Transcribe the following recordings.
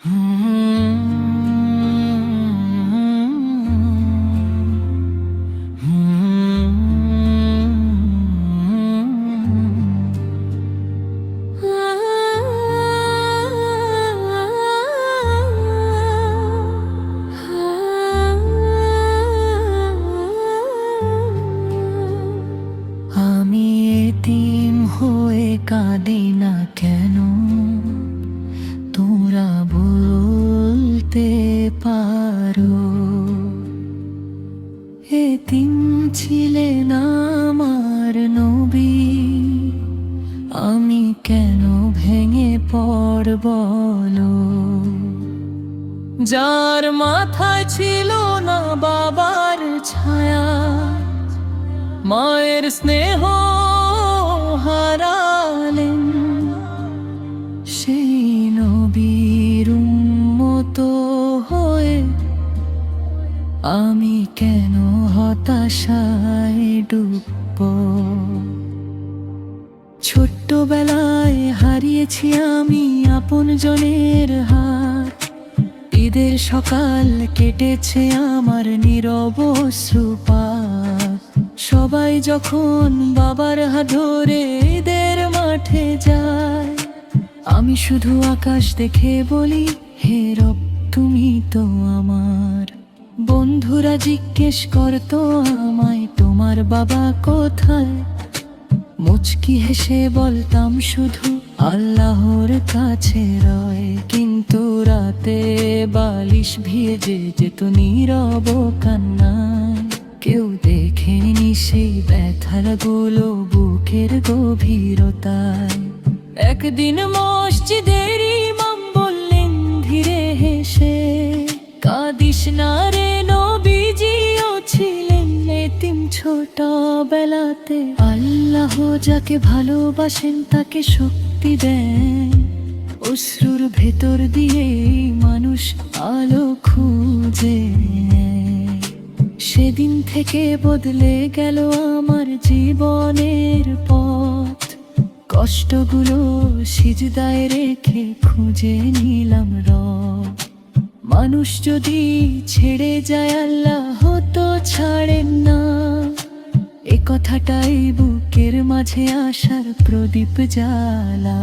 আমি এতিম হয়ে কাঁদি না কেন, তোমরা বলতে পারো? এতিম ছিলেন আমার নবী, আমি কেন ভেঙে পড়ব বলো? যার মাথায় ছিল না বাবার ছায়া, মায়ের স্নেহ হারালেন, সেই নবীর উম্মত হয়ে আমি কেন হতাশায় ডুবব? ছোট্টবেলায় হারিয়েছি আমি আপনজনের হাত, ঈদের সকাল কেটেছে আমার নীরব অশ্রুপাত। সবাই যখন বাবার হাত ধরে ঈদের মাঠে যায়, আমি শুধু আকাশ দেখে বলি, হে রব তুমি তো আমার। বন্ধুরা জিজ্ঞেস করতো আমায়, তোমার বাবা কোথায়? মুচকি হেসে বলতাম শুধু, আল্লাহর কাছে রয়। কিন্তু রাতে বালিশ ভিজে যেত নীরব কান্নায়, কেউ দেখেনি সেই ব্যথার গুলো বুকের গভীরতায়। একদিন মসজিদের ইমাম বললেন ধীরে হেসে, কাঁদিস না রে, নবীজিও ছিলেন এতিম ছোটবেলাতে। আল্লাহ যাকে ভালোবাসেন তাকে শক্তি দেন, অশ্রুর ভেতর দিয়ে মানুষ আলো খুঁজে। সেদিন থেকে বদলে গেল আমার জীবনের পথ, কষ্টগুলো সিজদায় রেখে খুঁজে নিলাম রব। মানুষ যদি ছেড়ে যায় আল্লাহ তো ছাড়েন না, এ কথাটাই বুকের মাঝে আসার প্রদীপ জ্বালা।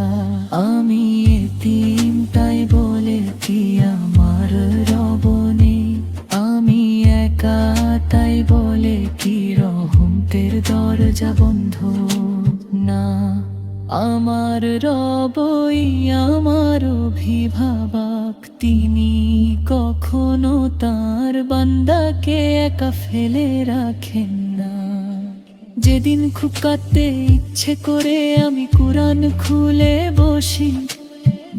আমি এতিম তাই বলে কি আমার রব নেই, আমি একা তাই বলে কি রহমতের দরজা বন্ধ না। আমার রবই আমার অভিভাবক, তিনি কখনো তার বান্দাকে একা ফেলে রাখেন না। যেদিন খুব কাঁদতে ইচ্ছে করে আমি কুরআন খুলে বসি,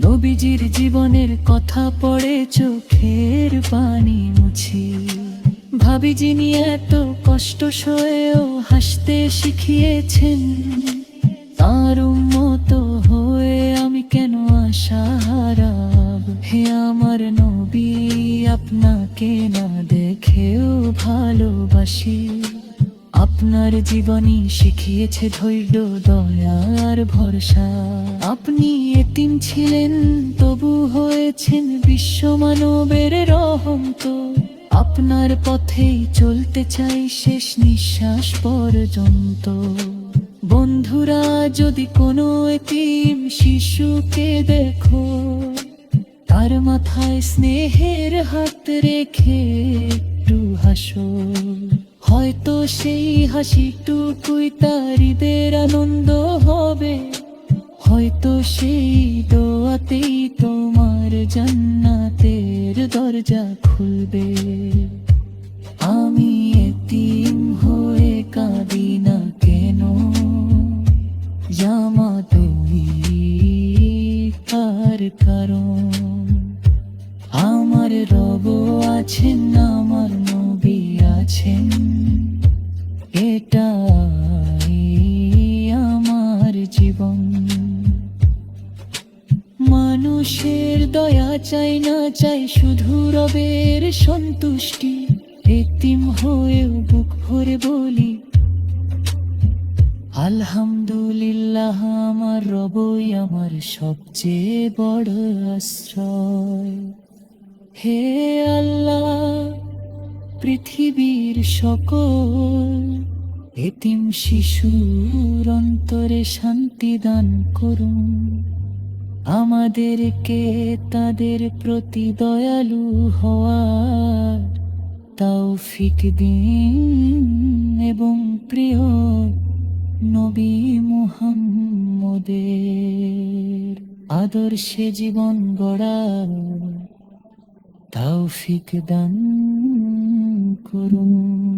নবীজির জীবনের কথা পড়ে চোখের পানি মুছি। ভাবি যিনি এত কষ্ট সয়েও হাসতে শিখিয়েছেন, তার উম্মত হয়ে আমি কেন আশা হারাব? হে আমার নবী, আপনাকে না দেখেও ভালোবাসি। আপনার জীবনী শিখিয়েছে ধৈর্য, দয়ার ভরসা। আপনি এতিম ছিলেন তবু হয়েছেন বিশ্ব মানবের রহমত। আপনার পথেই চলতে চাই শেষ নিঃশ্বাস পর্যন্ত। বন্ধুরা যদি কোনো এতিম শিশুকে দেখো, তার মাথায় স্নেহের হাত রেখে একটু হাসো। হয়তো সেই হাসিটুকুই তার ঈদের আনন্দ হবে, হয়তো সেই দোয়াতেই তোমার জান্নাতের দরজা খুলবে। আমি এতিম হয়ে কাঁদি না কেন, জামা তুমি তার কারণ। আমার রব আছেন, আমার নবী আছেন, এটাই আমার জীবন। মানুষের দয়া চাই না, চাই শুধু রবের সন্তুষ্টি। এতিম হয়েও বুক ভরে বলি আলহামদুলিল্লাহ, আমার রবই আমার সবচেয়ে বড় আশ্রয়। হে আল্লাহ, পৃথিবীর সকল এতিম শিশুর অন্তরে শান্তি দান করুন। আমাদেরকে তাদের প্রতি দয়ালু হওয়ার তৌফিক দিন এবং প্রিয় নবী মুহাম্মদের আদর্শে জীবন গড়ার তৌফিক দান করুন।